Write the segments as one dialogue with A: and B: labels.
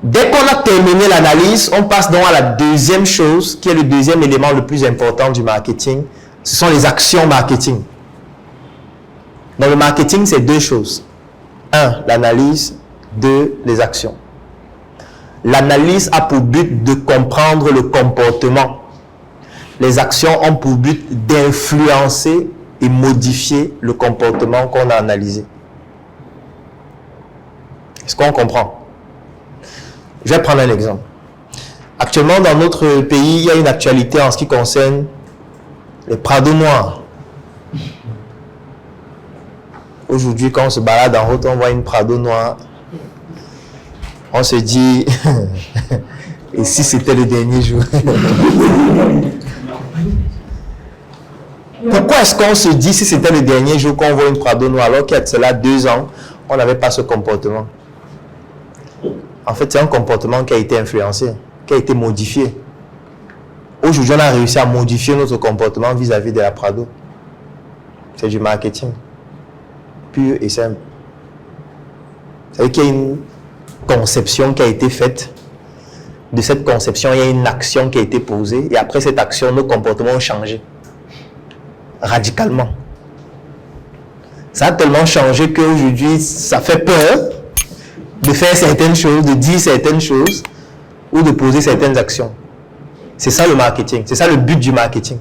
A: Dès qu'on a terminé l'analyse, on passe donc à la deuxième chose, qui est le deuxième élément le plus important du marketing. Ce sont les actions marketing. Dans le marketing, c'est deux choses. 1, l'analyse. 2, les actions. L'analyse a pour but de comprendre le comportement. Les actions ont pour but d'influencer et modifier le comportement qu'on a analysé. Est-ce qu'on comprend? Je vais prendre un exemple. Actuellement, dans notre pays, il y a une actualité en ce qui concerne les prados noirs. Aujourd'hui, quand on se balade en route, on voit une prado noire. On se dit, et si c'était le dernier jour? Pourquoi est-ce qu'on se dit, si c'était le dernier jour qu'on voit une prado noire, alors qu'il y a de cela 2 ans, on n'avait pas ce comportement? En fait, c'est un comportement qui a été influencé, qui a été modifié. Aujourd'hui, on a réussi à modifier notre comportement vis-à-vis de la prado. C'est du marketing. Pur et simple. Vous savez qu'il y a une conception qui a été faite. De cette conception, il y a une action qui a été posée. Et après cette action, nos comportements ont changé. Radicalement. Ça a tellement changé qu'aujourd'hui, ça fait peur de faire certaines choses, de dire certaines choses ou de poser certaines actions. C'est ça le marketing. C'est ça le but du marketing.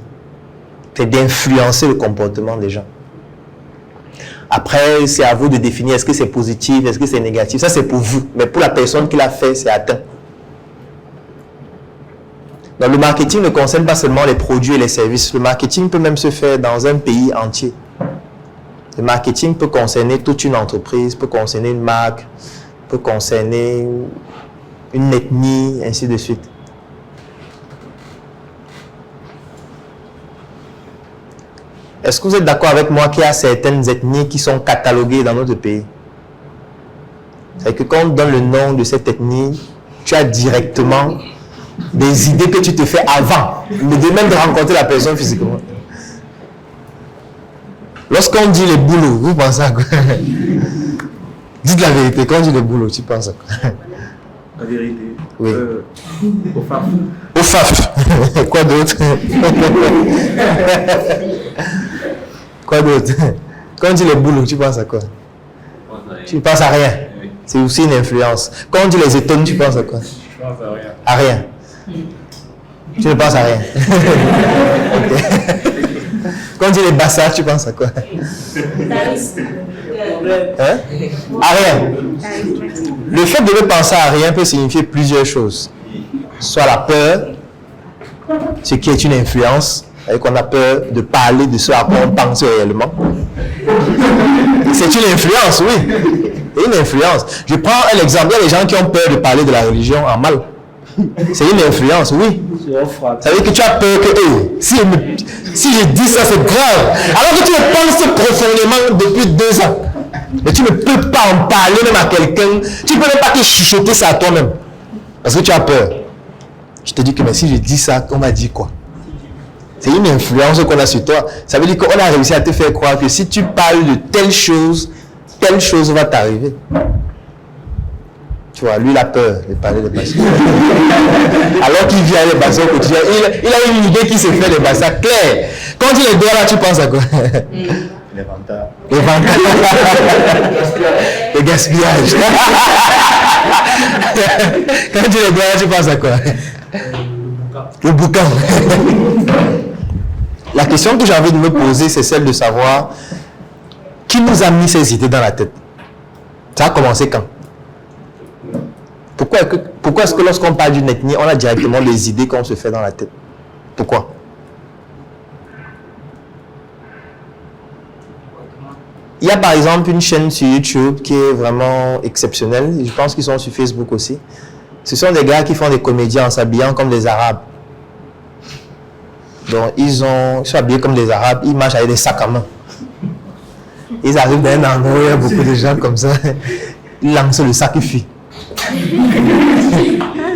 A: C'est d'influencer le comportement des gens. Après, c'est à vous de définir est-ce que c'est positif, est-ce que c'est négatif. Ça, c'est pour vous. Mais pour la personne qui l'a fait, c'est atteint. Donc, le marketing ne concerne pas seulement les produits et les services. Le marketing peut même se faire dans un pays entier. Le marketing peut concerner toute une entreprise, peut concerner une marque, peut concerner une ethnie, ainsi de suite. Est-ce que vous êtes d'accord avec moi qu'il y a certaines ethnies qui sont cataloguées dans notre pays? C'est que quand on donne le nom de cette ethnie, tu as directement des idées que tu te fais avant, même de rencontrer la personne physiquement. Lorsqu'on dit les boulots, vous pensez à quoi? Dites la vérité, quand on dit les boulots, tu penses à quoi?
B: La vérité.
A: Oui.
B: Au FAF.
A: Au FAF. Quoi d'autre? Quoi d'autre? Quand on dit les boulots, tu penses à quoi? Tu ne penses à rien. C'est aussi une influence. Quand on dit les étonnes, tu penses à quoi?
B: Je pense à rien.
A: À rien. Tu ne penses à rien. Okay. Quand on dit les bassards, tu penses à quoi? Hein? À rien. Le fait de ne penser à rien peut signifier plusieurs choses. Soit la peur, ce qui est une influence, et qu'on a peur de parler de ce à quoi on pense réellement. C'est une influence, oui. C'est une influence. Je prends un exemple. Il y a des gens qui ont peur de parler de la religion en mal. C'est une influence, oui. Ça veut dire que tu as peur que, si je dis ça, c'est grave. Alors que tu le penses profondément depuis 2 ans. Mais tu ne peux pas en parler même à quelqu'un. Tu ne peux même pas te chuchoter ça à toi-même. Parce que tu as peur. Je te dis que mais si je dis ça, on m'a dit quoi? C'est une influence qu'on a sur toi. Ça veut dire qu'on a réussi à te faire croire que si tu parles de telle chose va t'arriver. Tu vois, lui, il a peur de parler des bassins. Alors qu'il vient les bassins au quotidien, il a une idée qui se fait des bassins clairs. Quand il est dehors là, tu penses à quoi?
B: Les vantards.
A: Les vantards. Le gaspillage. Quand il est dehors là, tu penses à quoi? Le boucan. La question que j'ai envie de me poser, c'est celle de savoir qui nous a mis ces idées dans la tête. Ça a commencé quand? Pourquoi est-ce que lorsqu'on parle d'une ethnie, on a directement les idées qu'on se fait dans la tête? Pourquoi? Il y a par exemple une chaîne sur YouTube qui est vraiment exceptionnelle. Je pense qu'ils sont sur Facebook aussi. Ce sont des gars qui font des comédies en s'habillant comme des Arabes. Donc ils sont habillés comme des Arabes, ils marchent avec des sacs à main. Ils arrivent dans un endroit où il y a beaucoup de gens comme ça. Ils lancent le sac, ils fuient.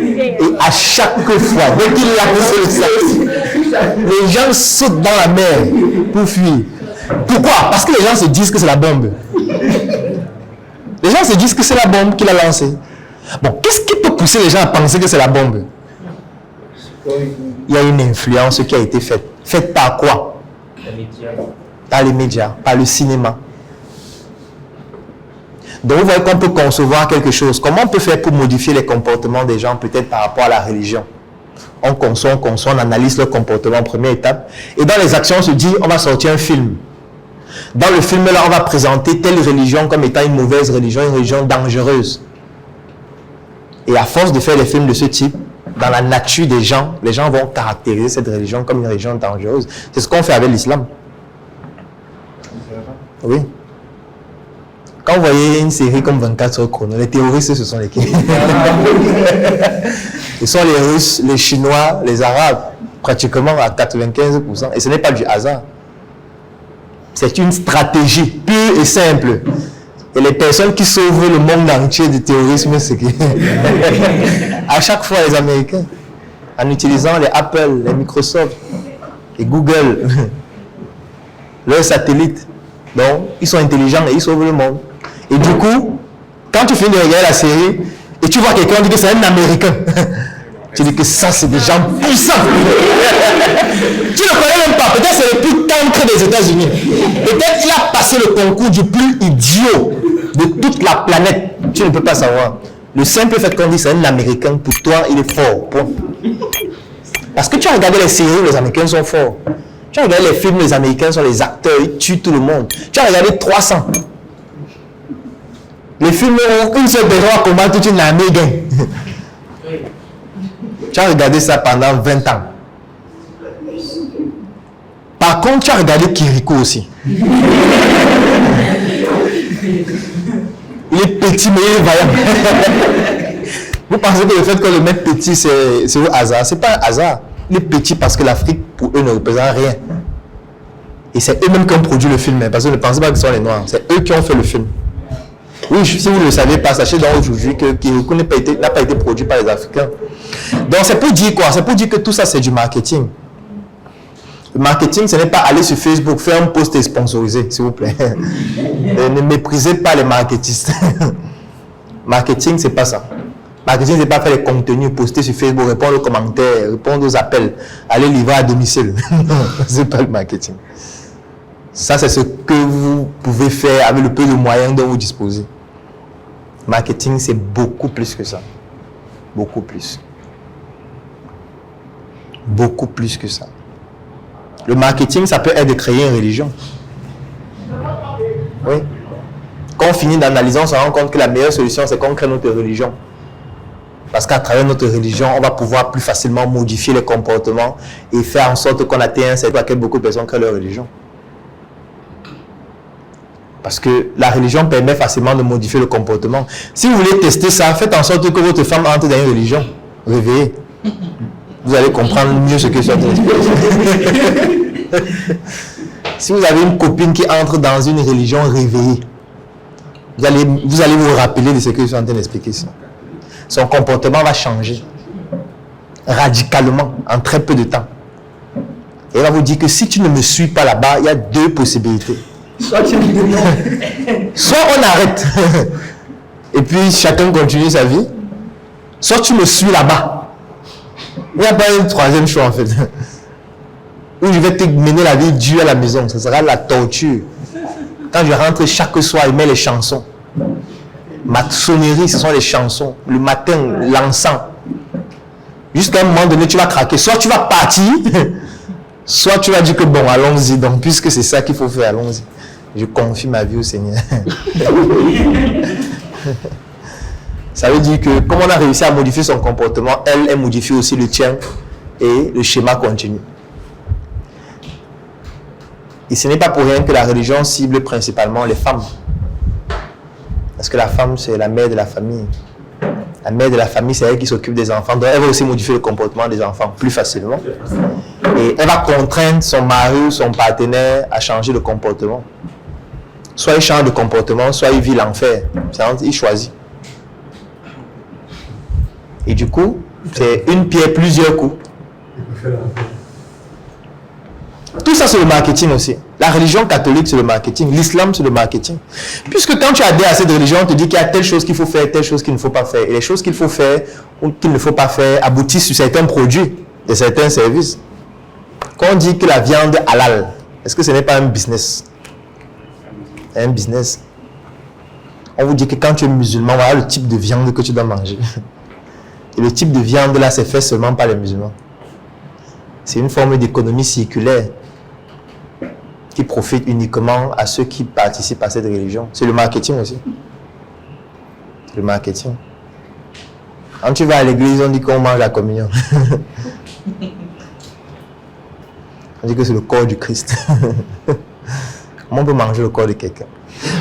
A: Et à chaque fois, dès qu'ils lancent le sac, les gens sautent dans la mer pour fuir. Pourquoi? Parce que les gens se disent que c'est la bombe. Les gens se disent que c'est la bombe qu'il a lancée. Bon, qu'est-ce qui peut pousser les gens à penser que c'est la bombe? Il y a une influence qui a été faite. Faite par quoi? Par les médias, par le cinéma. Donc vous voyez qu'on peut concevoir quelque chose. Comment on peut faire pour modifier les comportements des gens, peut-être par rapport à la religion? On conçoit, on analyse leur comportement, première étape. Et dans les actions, on se dit, on va sortir un film. Dans le film, là, on va présenter telle religion comme étant une mauvaise religion, une religion dangereuse. Et à force de faire des films de ce type, dans la nature des gens, les gens vont caractériser cette religion comme une religion dangereuse. C'est ce qu'on fait avec l'islam. Oui. Quand vous voyez une série comme 24 heures chrono, les terroristes, ce sont lesquels? Ce sont les Russes, les Chinois, les Arabes, pratiquement à 95%. Et ce n'est pas du hasard. C'est une stratégie pure et simple. Et les personnes qui sauvent le monde entier du terrorisme, c'est que à chaque fois les Américains, en utilisant les Apple, les Microsoft, les Google, leurs satellites, donc ils sont intelligents et ils sauvent le monde. Et du coup, quand tu finis de regarder la série et tu vois quelqu'un dire que c'est un Américain, tu dis que ça c'est des gens puissants. Tu ne connais même pas, peut-être c'est le plus cancre des États-Unis. Peut-être qu'il a passé le concours du plus idiot de toute la planète. Tu ne peux pas savoir. Le simple fait qu'on dit c'est un Américain, pour toi il est fort. Point. Parce que tu as regardé les séries où les Américains sont forts. Tu as regardé les films, les Américains sont les acteurs, ils tuent tout le monde. Tu as regardé 300. Les films où une seule personne combat toute une armée gagne. Tu as regardé ça pendant 20 ans. Par contre, tu as regardé Kiriko aussi. Il est petit, mais il est vaillant. Vous pensez que le fait qu'on le mette petit, c'est au hasard? Ce n'est pas un hasard. Il est petit parce que l'Afrique, pour eux, ne représente rien. Et c'est eux-mêmes qui ont produit le film. Parce que ne pensez pas que ce sont les Noirs. C'est eux qui ont fait le film. Oui, si vous ne le savez pas, sachez donc aujourd'hui que Kiriko n'a pas été produit par les Africains. Donc c'est pour dire quoi? C'est pour dire que tout ça c'est du marketing. Le marketing, ce n'est pas aller sur Facebook, faire un post et sponsoriser, s'il vous plaît. Ne méprisez pas les marketistes. Marketing, c'est pas ça. Marketing, c'est pas faire les contenus, poster sur Facebook, répondre aux commentaires, répondre aux appels, aller livrer à domicile. Non, c'est pas le marketing. Ça, c'est ce que vous pouvez faire avec le peu de moyens dont vous disposez. Marketing, c'est beaucoup plus que ça. Beaucoup plus. Beaucoup plus que ça. Le marketing, ça peut être de créer une religion. Oui. Quand on finit d'analyser, on se rend compte que la meilleure solution, c'est qu'on crée notre religion. Parce qu'à travers notre religion, on va pouvoir plus facilement modifier les comportements et faire en sorte qu'on atteigne un cercle à laquelle beaucoup de personnes créent leur religion. Parce que la religion permet facilement de modifier le comportement. Si vous voulez tester ça, faites en sorte que votre femme entre dans une religion. Réveillez. Vous allez comprendre mieux ce que je suis en train d'expliquer. Si vous avez une copine qui entre dans une religion, réveillée. Vous allez vous rappeler de ce que je suis en train d'expliquer ici. Son comportement va changer. Radicalement, en très peu de temps. Et elle va vous dire que si tu ne me suis pas là-bas, il y a deux possibilités. Soit on arrête et puis chacun continue sa vie, soit tu me suis là-bas. Il n'y a pas un troisième choix en fait. Où je vais te mener la vie dure à la maison, ce sera la torture. Quand je rentre chaque soir, il met les chansons. Ma sonnerie, ce sont les chansons. Le matin, l'encens. Jusqu'à un moment donné, tu vas craquer. Soit tu vas partir, soit tu vas dire que bon, allons-y. Donc, puisque c'est ça qu'il faut faire, allons-y. Je confie ma vie au Seigneur. Ça veut dire que comme on a réussi à modifier son comportement, elle modifie aussi le tien et le schéma continue. Et ce n'est pas pour rien que la religion cible principalement les femmes. Parce que la femme, c'est la mère de la famille. La mère de la famille, c'est elle qui s'occupe des enfants. Donc, elle va aussi modifier le comportement des enfants plus facilement. Et elle va contraindre son mari ou son partenaire à changer de comportement. Soit il change de comportement, soit il vit l'enfer. Il choisit. Et du coup, c'est une pierre, plusieurs coups. Tout ça, c'est le marketing aussi. La La religion catholique, c'est le marketing. L'islam, c'est le marketing. Puisque quand tu adhères à cette religion, on te dit qu'il y a telle chose qu'il faut faire, telle chose qu'il ne faut pas faire. Et les choses qu'il faut faire ou qu'il ne faut pas faire aboutissent sur certains produits et certains services. Quand on dit que la viande halal, est-ce que ce n'est pas un business? Un business. On vous dit que quand tu es musulman, voilà le type de viande que tu dois manger. Et le type de viande là, c'est fait seulement par les musulmans. C'est une forme d'économie circulaire qui profite uniquement à ceux qui participent à cette religion. C'est le marketing aussi. Le marketing. Quand tu vas à l'église, on dit qu'on mange la communion. On dit que c'est le corps du Christ. Comment on peut manger le corps de quelqu'un?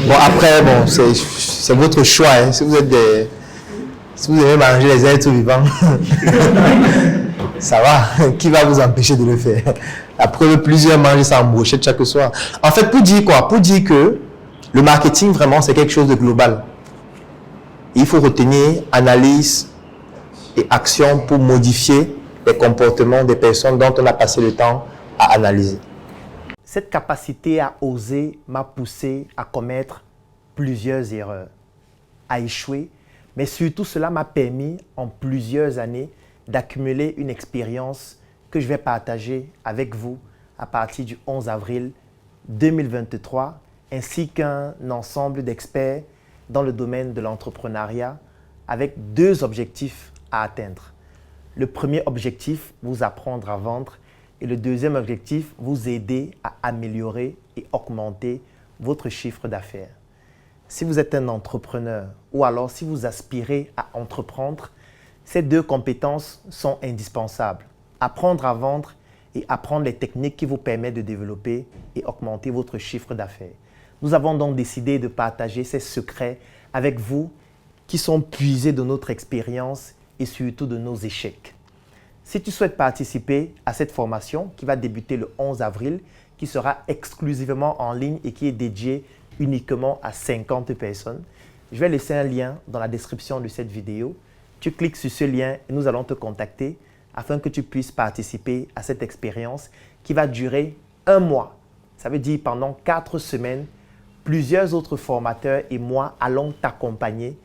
A: Bon, après, bon, c'est votre choix. Hein. Si vous aimez manger les êtres vivants, ça va. Qui va vous empêcher de le faire? Après, plusieurs mangent ça en brochette chaque soir. En fait, pour dire quoi? Pour dire que le marketing, vraiment, c'est quelque chose de global. Il faut retenir analyse et action pour modifier les comportements des personnes dont on a passé le temps à analyser. Cette capacité à oser m'a poussé à commettre plusieurs erreurs, à échouer, mais surtout cela m'a permis en plusieurs années d'accumuler une expérience que je vais partager avec vous à partir du 11 avril 2023, ainsi qu'un ensemble d'experts dans le domaine de l'entrepreneuriat avec deux objectifs à atteindre. Le premier objectif, vous apprendre à vendre. Et le deuxième objectif, vous aider à améliorer et augmenter votre chiffre d'affaires. Si vous êtes un entrepreneur ou alors si vous aspirez à entreprendre, ces deux compétences sont indispensables. Apprendre à vendre et apprendre les techniques qui vous permettent de développer et augmenter votre chiffre d'affaires. Nous avons donc décidé de partager ces secrets avec vous qui sont puisés de notre expérience et surtout de nos échecs. Si tu souhaites participer à cette formation qui va débuter le 11 avril, qui sera exclusivement en ligne et qui est dédiée uniquement à 50 personnes, je vais laisser un lien dans la description de cette vidéo. Tu cliques sur ce lien et nous allons te contacter afin que tu puisses participer à cette expérience qui va durer 1 mois. Ça veut dire pendant 4 semaines, plusieurs autres formateurs et moi allons t'accompagner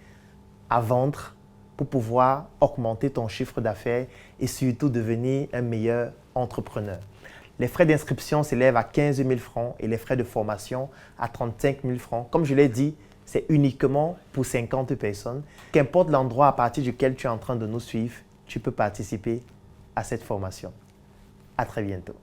A: à vendre pour pouvoir augmenter ton chiffre d'affaires et surtout devenir un meilleur entrepreneur. Les frais d'inscription s'élèvent à 15 000 francs et les frais de formation à 35 000 francs. Comme je l'ai dit, c'est uniquement pour 50 personnes. Qu'importe l'endroit à partir duquel tu es en train de nous suivre, tu peux participer à cette formation. À très bientôt.